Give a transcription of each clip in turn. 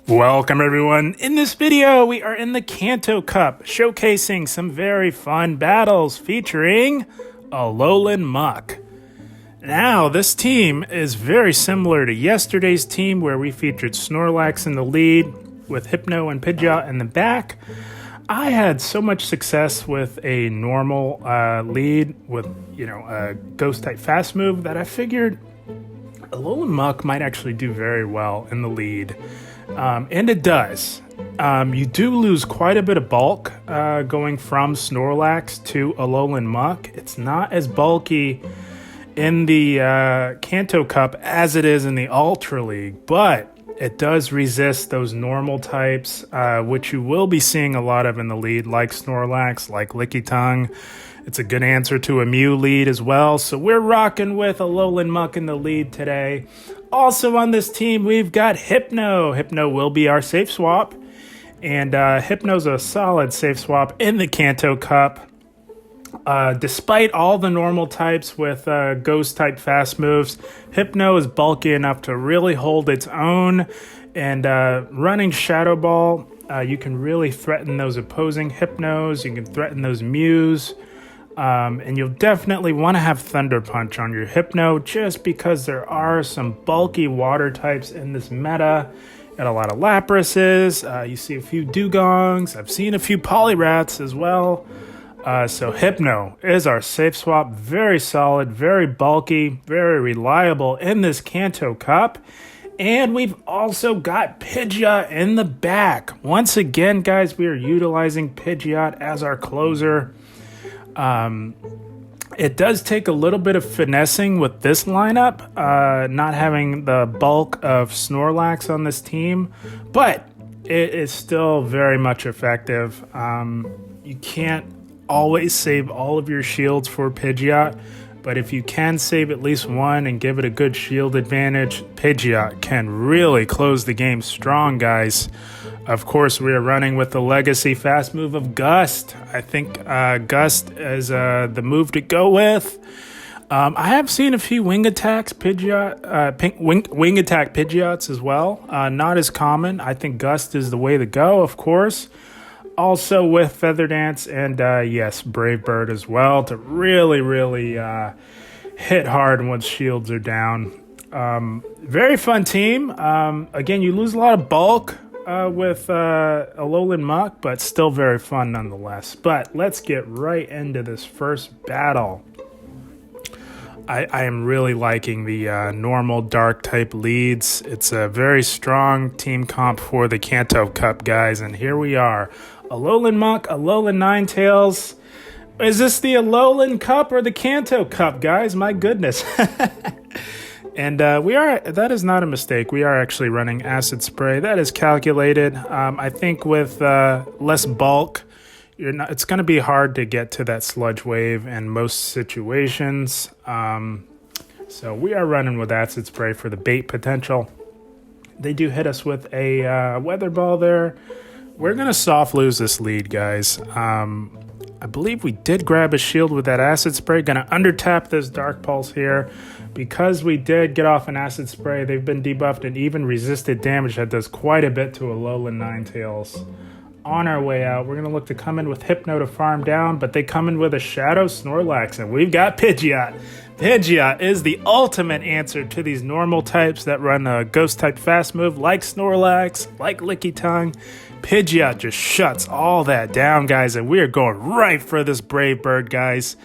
Welcome everyone. In this video, we are in the Kanto Cup, showcasing some very fun battles featuring Alolan Muk. Now, this team is very similar to yesterday's team where we featured Snorlax in the lead with Hypno and Pidgeot in the back. I had so much success with a normal lead with, a ghost type fast move that I figured Alolan Muk might actually do very well in the lead. And it does. You do lose quite a bit of bulk going from Snorlax to Alolan Muk. It's not as bulky in the Kanto Cup as it is in the Ultra League, but it does resist those normal types, which you will be seeing a lot of in the lead, like Snorlax, like Lickitung. It's a good answer to a Mew lead as well. So we're rocking with Alolan Muk in the lead today. Also on this team, we've got Hypno. Hypno will be our safe swap. And Hypno's a solid safe swap in the Kanto Cup. Despite all the normal types with ghost type fast moves, Hypno is bulky enough to really hold its own. And running Shadow Ball, you can really threaten those opposing Hypnos. You can threaten those Mews. And you'll definitely want to have Thunder Punch on your Hypno just because there are some bulky water types in this meta. Got a lot of Laprases. You see a few Dugongs. I've seen a few Polyrats as well. So Hypno is our safe swap. Very solid, very bulky, very reliable in this Kanto Cup. And we've also got Pidgeot in the back. Once again, guys, we are utilizing Pidgeot as our closer. It does take a little bit of finessing with this lineup, not having the bulk of Snorlax on this team, but it is still very much effective. You can't always save all of your shields for Pidgeot, but if you can save at least one and give it a good shield advantage, Pidgeot can really close the game strong, guys. Of course, we are running with the legacy fast move of Gust. I think Gust is the move to go with. I have seen a few wing attacks, wing attack Pidgeots as well. Not as common. I think Gust is the way to go, of course. Also with Feather Dance and, yes, Brave Bird as well to really, really hit hard once shields are down. Very fun team. Again, you lose a lot of bulk with Alolan Muk, but still very fun nonetheless. But let's get right into this first battle. I am really liking the normal dark type leads. It's a very strong team comp for the Kanto Cup, guys. And here we are. Alolan Muk, Alolan Ninetales. Is this the Alolan Cup or the Kanto Cup, guys? My goodness. And that is not a mistake. We are actually running Acid Spray. That is calculated. I think with less bulk, it's going to be hard to get to that Sludge Wave in most situations. So we are running with Acid Spray for the bait potential. They do hit us with a Weather Ball there. We're going to soft lose this lead, guys. I believe we did grab a shield with that Acid Spray. Going to under-tap this Dark Pulse here. Because we did get off an Acid Spray, they've been debuffed and even resisted damage. That does quite a bit to Alolan Ninetales. On our way out, we're going to look to come in with Hypno to farm down, but they come in with a Shadow Snorlax, and we've got Pidgeot. Pidgeot is the ultimate answer to these normal types that run a Ghost-type fast move like Snorlax, like Lickitung. Pidgeot just shuts all that down, guys, and we are going right for this Brave Bird, guys.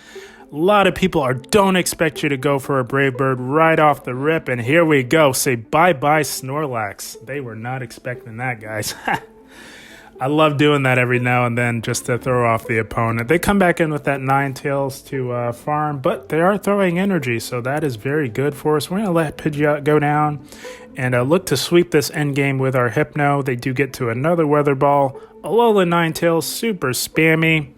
A lot of people don't expect you to go for a Brave Bird right off the rip, and here we go. Say bye-bye, Snorlax. They were not expecting that, guys. I love doing that every now and then just to throw off the opponent. They come back in with that Ninetales to farm, but they are throwing energy, so that is very good for us. We're going to let Pidgeot go down and look to sweep this endgame with our Hypno. They do get to another Weather Ball. Alolan Ninetales, super spammy.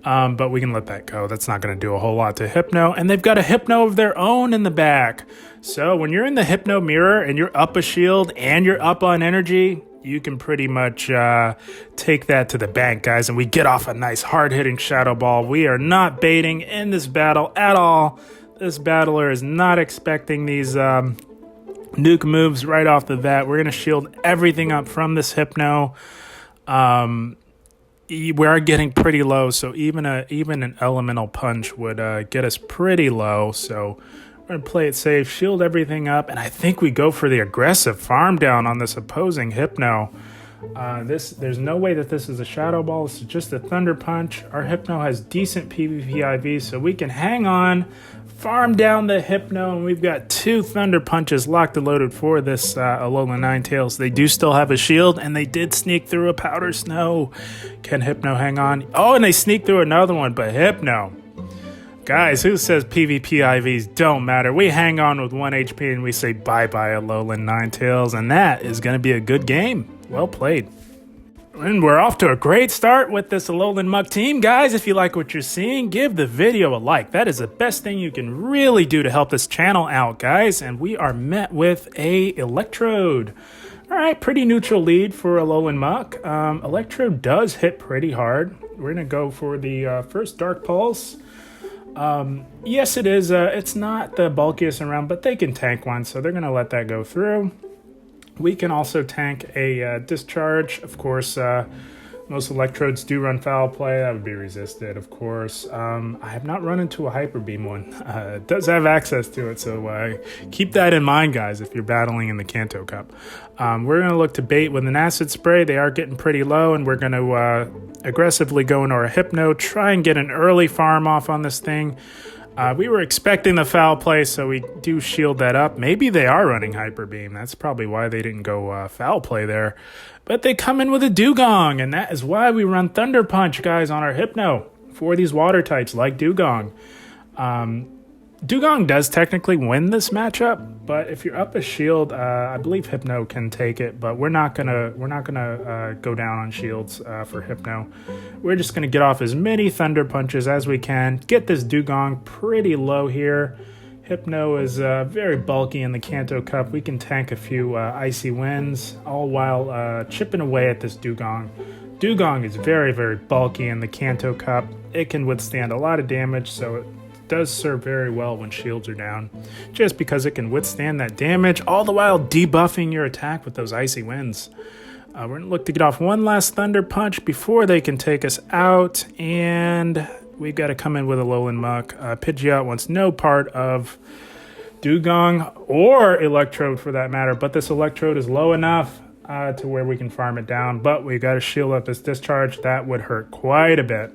But we can let that go. That's not going to do a whole lot to Hypno. And they've got a Hypno of their own in the back. So when you're in the Hypno mirror and you're up a shield and you're up on energy, you can pretty much take that to the bank, guys. And we get off a nice hard-hitting Shadow Ball. We are not baiting in this battle at all. This battler is not expecting these Nuke moves right off the bat. We're going to shield everything up from this Hypno. We are getting pretty low, so even an Elemental Punch would get us pretty low. So we're going to play it safe, shield everything up, and I think we go for the aggressive farm down on this opposing Hypno. There's no way that this is a Shadow Ball. This is just a Thunder Punch. Our Hypno has decent PvP IV, so we can hang on, farm down the Hypno, and we've got 2 Thunder Punches locked and loaded for this Alolan Ninetales. They do still have a shield, and they did sneak through a Powder Snow. Can Hypno hang on? Oh, and they sneak through another one, but Hypno. Guys, who says PvP IVs don't matter? We hang on with 1 HP, and we say bye-bye Alolan Ninetales, and that is going to be a good game. Well played. And we're off to a great start with this Alolan Muk team. Guys, if you like what you're seeing, give the video a like. That is the best thing you can really do to help this channel out, guys. And we are met with a Electrode. All right, pretty neutral lead for Alolan Muk. Electrode does hit pretty hard. We're going to go for the first Dark Pulse. Yes, it is. It's not the bulkiest around, but they can tank one, so they're going to let that go through. We can also tank a Discharge. Of course, most Electrodes do run Foul Play. That would be resisted, of course. I have not run into a Hyper Beam one. It does have access to it, so keep that in mind, guys, if you're battling in the Kanto Cup. We're going to look to bait with an Acid Spray. They are getting pretty low, and we're going to aggressively go into our Hypno, try and get an early farm off on this thing. We were expecting the Foul Play, so we do shield that up. Maybe they are running Hyper Beam. That's probably why they didn't go Foul Play there. But they come in with a Dugong, and that is why we run Thunder Punch, guys, on our Hypno for these water types like Dugong. Dugong does technically win this matchup, but if you're up a shield, I believe Hypno can take it. But we're not gonna go down on shields for Hypno. We're just gonna get off as many Thunder Punches as we can. Get this Dugong pretty low here. Hypno is very bulky in the Kanto Cup. We can tank a few Icy Winds, all while chipping away at this Dugong. Dugong is very, very bulky in the Kanto Cup. It can withstand a lot of damage, so it does serve very well when shields are down, just because it can withstand that damage, all the while debuffing your attack with those Icy Winds. We're going to look to get off one last Thunder Punch before they can take us out, and we've got to come in with a Alolan Muk. Pidgeot wants no part of Dugong or Electrode for that matter, but this Electrode is low enough to where we can farm it down, but we've got to shield up this Discharge. That would hurt quite a bit.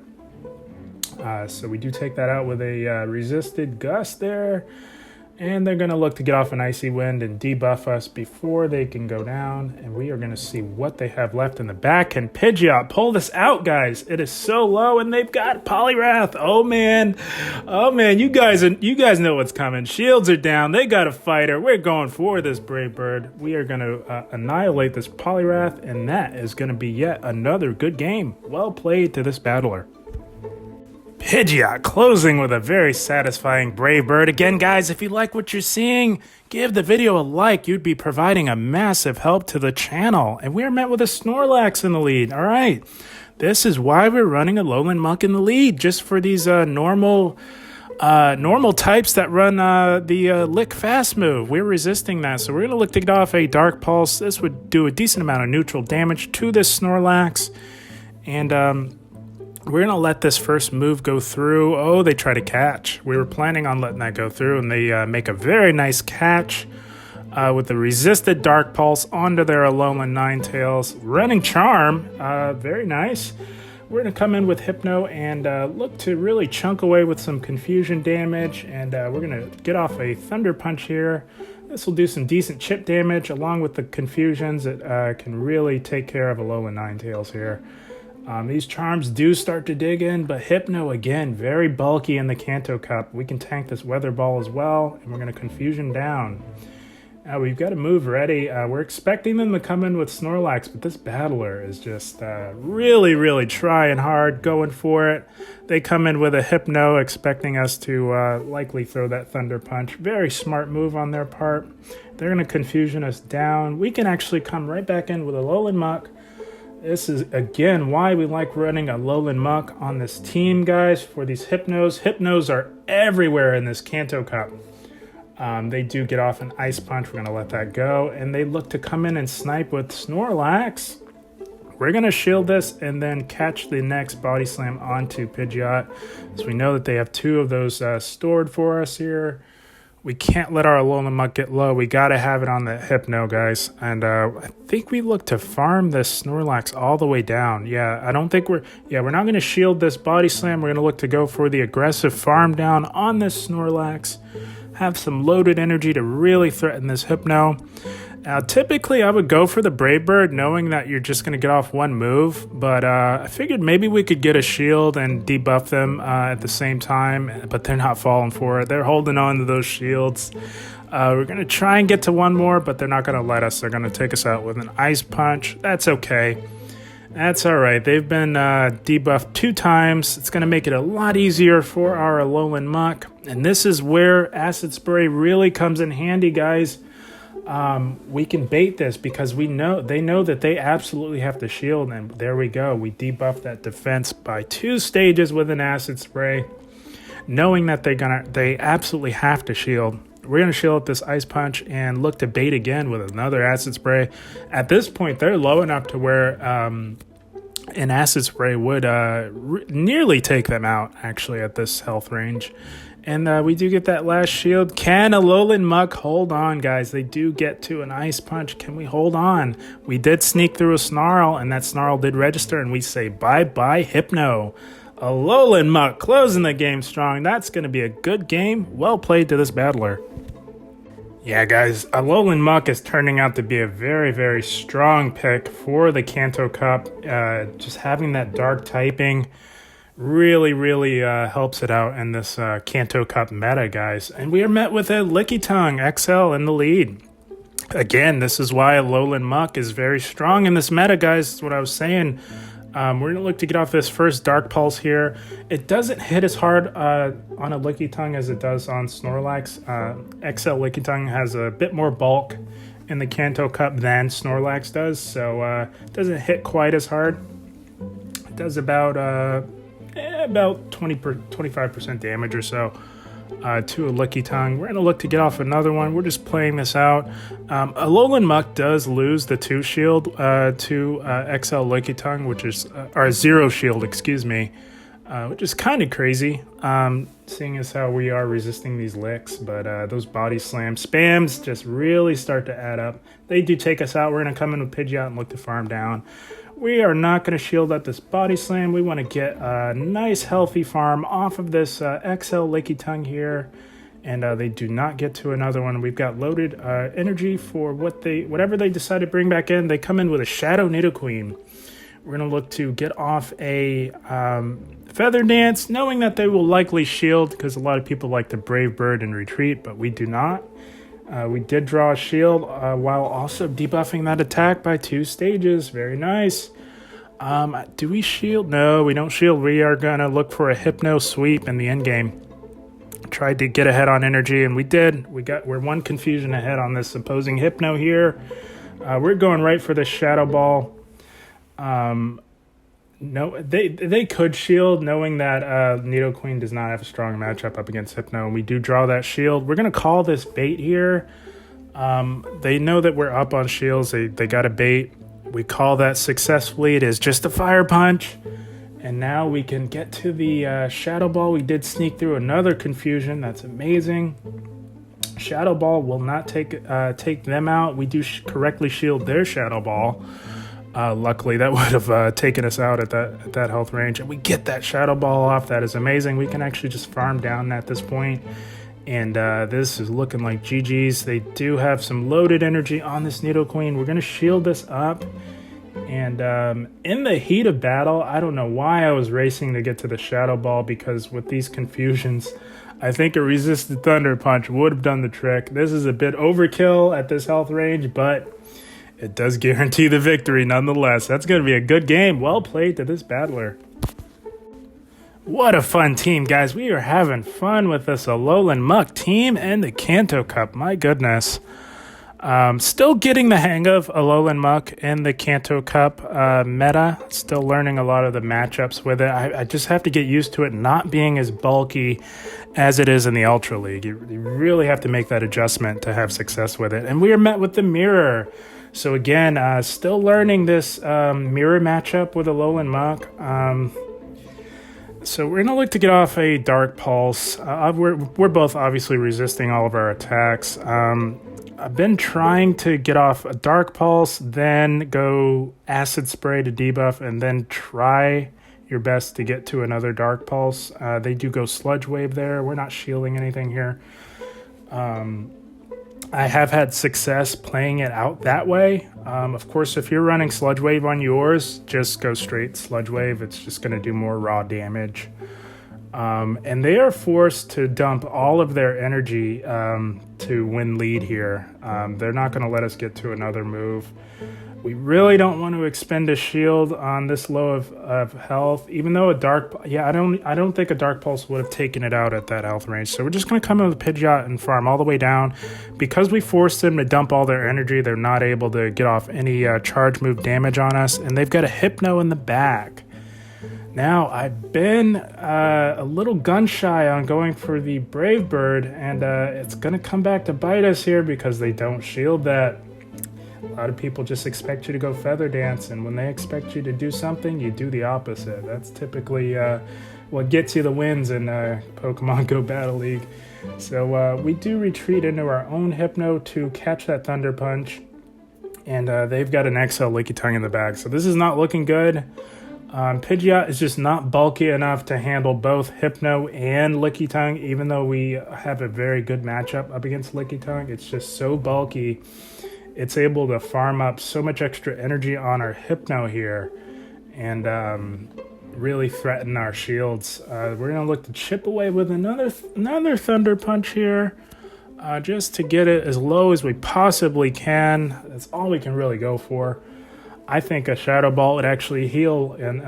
So we do take that out with a resisted Gust there. And they're going to look to get off an Icy Wind and debuff us before they can go down. And we are going to see what they have left in the back. Can Pidgeot pull this out, guys? It is so low, and they've got Poliwrath. Oh, man. Oh, man. You guys know what's coming. Shields are down. They got a fighter. We're going for this Brave Bird. We are going to annihilate this Poliwrath, and that is going to be yet another good game. Well played to this battler. Pidgeot closing with a very satisfying Brave Bird. Again, guys, if you like what you're seeing, give the video a like. You'd be providing a massive help to the channel. And we are met with a Snorlax in the lead. All right. This is why we're running Alolan Muk in the lead, just for these normal types that run the Lick Fast move. We're resisting that, so we're going to look to get off a Dark Pulse. This would do a decent amount of neutral damage to this Snorlax. And we're going to let this first move go through. Oh, they try to catch. We were planning on letting that go through, and they make a very nice catch with the resisted Dark Pulse onto their Alolan Ninetales. Running Charm, very nice. We're going to come in with Hypno and look to really chunk away with some confusion damage, and we're going to get off a Thunder Punch here. This will do some decent chip damage along with the confusions. It can really take care of Alolan Ninetales here. These charms do start to dig in, but Hypno, again, very bulky in the Kanto Cup. We can tank this Weather Ball as well, and we're going to Confusion down. We've got a move ready. We're expecting them to come in with Snorlax, but this battler is just really, really trying hard, going for it. They come in with a Hypno, expecting us to likely throw that Thunder Punch. Very smart move on their part. They're going to Confusion us down. We can actually come right back in with a Alolan Muk. This is, again, why we like running a Alolan Muk on this team, guys, for these Hypnos. Hypnos are everywhere in this Kanto Cup. They do get off an Ice Punch. We're going to let that go. And they look to come in and snipe with Snorlax. We're going to shield this and then catch the next Body Slam onto Pidgeot. So we know that they have 2 of those stored for us here. We can't let our Alolan Muk get low. We got to have it on the Hypno, guys. And I think we look to farm this Snorlax all the way down. Yeah, I don't think we're not going to shield this Body Slam. We're going to look to go for the aggressive farm down on this Snorlax. Have some loaded energy to really threaten this Hypno. Now, typically, I would go for the Brave Bird, knowing that you're just going to get off one move. But I figured maybe we could get a shield and debuff them at the same time. But they're not falling for it. They're holding on to those shields. We're going to try and get to one more, but they're not going to let us. They're going to take us out with an Ice Punch. That's okay. That's all right. They've been debuffed 2 times. It's going to make it a lot easier for our Alolan Muk. And this is where Acid Spray really comes in handy, guys. We can bait this because they know that they absolutely have to shield, and there we go. We debuff that defense by 2 stages with an Acid Spray, knowing that they absolutely have to shield. We're going to shield this Ice Punch and look to bait again with another Acid Spray. At this point, they're low enough to where an Acid Spray would nearly take them out, actually, at this health range. And we do get that last shield. Can Alolan Muk hold on, guys? They do get to an Ice Punch. Can we hold on? We did sneak through a Snarl, and that Snarl did register, and we say bye-bye Hypno. Alolan Muk closing the game strong. That's going to be a good game. Well played to this battler. Yeah, guys, Alolan Muk is turning out to be a very, very strong pick for the Kanto Cup. Just having that dark typing really helps it out in this Kanto Cup meta, guys. And we are met with a Lickitung XL in the lead. Again, this is why Alolan Muk is very strong in this meta, guys. That's what I was saying. We're going to look to get off this first Dark Pulse here. It doesn't hit as hard on a Lickitung as it does on Snorlax. XL Lickitung has a bit more bulk in the Kanto Cup than Snorlax does, so it doesn't hit quite as hard. It does about 25% damage or so to a Lickitung. We're going to look to get off another one. We're just playing this out. Alolan Muk does lose the 2 shield to XL Lickitung, which is, or 0 shield, excuse me, which is kind of crazy, seeing as how we are resisting these licks. But those Body Slam spams just really start to add up. They do take us out. We're going to come in with Pidgeot and look to farm down. We are not going to shield up this Body Slam. We want to get a nice healthy farm off of this XL Lickitung here. And they do not get to another one. We've got loaded energy for whatever they decide to bring back in. They come in with a Shadow Nidoqueen. We're going to look to get off a Feather Dance, knowing that they will likely shield because a lot of people like to Brave Bird and retreat, but we do not. We did draw a shield while also debuffing that attack by 2 stages. Very nice. Do we shield? No, we don't shield. We are going to look for a Hypno sweep in the end game. Tried to get ahead on energy, and we did. We're 1 confusion ahead on this opposing Hypno here. We're going right for the Shadow Ball. No, they could shield, knowing that Nidoqueen does not have a strong matchup up against Hypno. We do draw that shield. We're going to call this bait here. They know that we're up on shields. They got a bait. We call that successfully. It is just a Fire Punch. And now we can get to the Shadow Ball. We did sneak through another confusion. That's amazing. Shadow Ball will not take them out. We do correctly shield their Shadow Ball. Luckily, that would have taken us out at that health range. And we get that Shadow Ball off. That is amazing. We can actually just farm down at this point. And this is looking like GG's. They do have some loaded energy on this Nidoqueen. We're going to shield this up. And in the heat of battle, I don't know why I was racing to get to the Shadow Ball, because with these confusions, I think a Resisted Thunder Punch would have done the trick. This is a bit overkill at this health range, but it does guarantee the victory nonetheless. That's going to be a good game. Well played to this battler. What a fun team, guys. We are having fun with this Alolan Muk team and the Kanto Cup. My goodness. Still getting the hang of Alolan Muk in the Kanto Cup meta. Still learning a lot of the matchups with it. I just have to get used to it not being as bulky as it is in the Ultra League. You really have to make that adjustment to have success with it. And we are met with the Mirror. So again, still learning this Mirror matchup with Alolan Muk. So we're going to look to get off a Dark Pulse. We're both obviously resisting all of our attacks. I've been trying to get off a Dark Pulse, then go Acid Spray to debuff, and then try your best to get to another Dark Pulse. They do go Sludge Wave there. We're not shielding anything here. I have had success playing it out that way. Of course, if you're running Sludge Wave on yours, just go straight Sludge Wave. It's just going to do more raw damage. And they are forced to dump all of their energy to win lead here. They're not going to let us get to another move. We really don't want to expend a shield on this low of health, even though I don't think a Dark Pulse would have taken it out at that health range. So we're just going to come in with Pidgeot and farm all the way down. Because we forced them to dump all their energy, they're not able to get off any charge move damage on us, and they've got a Hypno in the back. Now, I've been a little gun-shy on going for the Brave Bird, and it's going to come back to bite us here because they don't shield that. A lot of people just expect you to go Feather Dance, and when they expect you to do something, you do the opposite. That's typically what gets you the wins in Pokemon Go Battle League. So we do retreat into our own Hypno to catch that Thunder Punch, and they've got an XL Lickitung in the back. So this is not looking good. Pidgeot is just not bulky enough to handle both Hypno and Lickitung, even though we have a very good matchup up against Lickitung. It's just so bulky. It's able to farm up so much extra energy on our Hypno here and really threaten our shields. We're going to look to chip away with another Thunder Punch here just to get it as low as we possibly can. That's all we can really go for. I think a Shadow Ball would actually heal an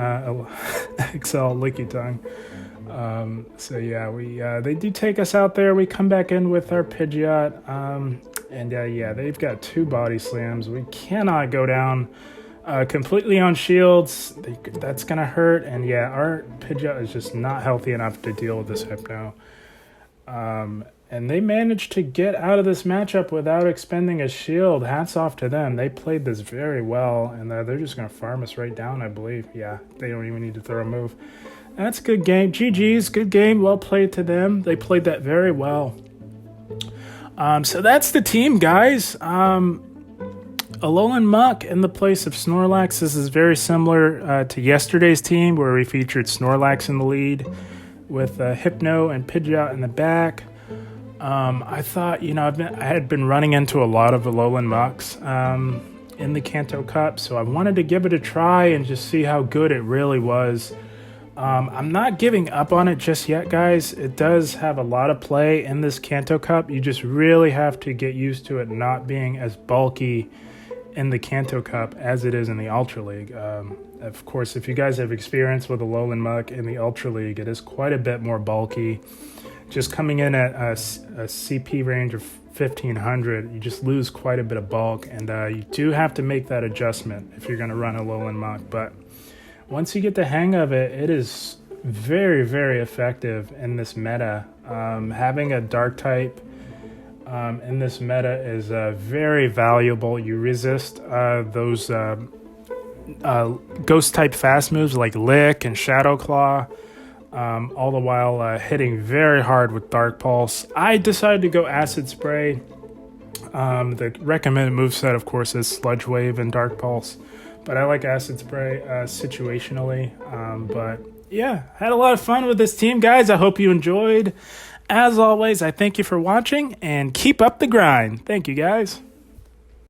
XL Lickitung. So yeah, they do take us out there. We come back in with our Pidgeot. And they've got 2 Body Slams. We cannot go down completely on shields. That's going to hurt. And yeah, our Pidgeot is just not healthy enough to deal with this Hypno. And they managed to get out of this matchup without expending a shield. Hats off to them. They played this very well, and they're just going to farm us right down, I believe. Yeah, they don't even need to throw a move. That's a good game. GG's, good game. Well played to them. They played that very well. So that's the team, guys. Alolan Muk in the place of Snorlax. This is very similar to yesterday's team where we featured Snorlax in the lead with Hypno and Pidgeot in the back. I thought, I had been running into a lot of Alolan Muks in the Kanto Cup, so I wanted to give it a try and just see how good it really was. I'm not giving up on it just yet, guys. It does have a lot of play in this Kanto Cup. You just really have to get used to it not being as bulky in the Kanto Cup as it is in the Ultra League. Of course, if you guys have experience with Alolan Muk in the Ultra League, it is quite a bit more bulky. Just coming in at a CP range of 1500, you just lose quite a bit of bulk, and you do have to make that adjustment if you're going to run Alolan Muk. But once you get the hang of it, it is very, very effective in this meta. Having a Dark type in this meta is very valuable. You resist those Ghost type fast moves like Lick and Shadow Claw. All the while hitting very hard with Dark Pulse. I decided to go Acid Spray. The recommended moveset, of course, is Sludge Wave and Dark Pulse. But I like Acid Spray situationally. But yeah, had a lot of fun with this team, guys. I hope you enjoyed. As always, I thank you for watching and keep up the grind. Thank you, guys.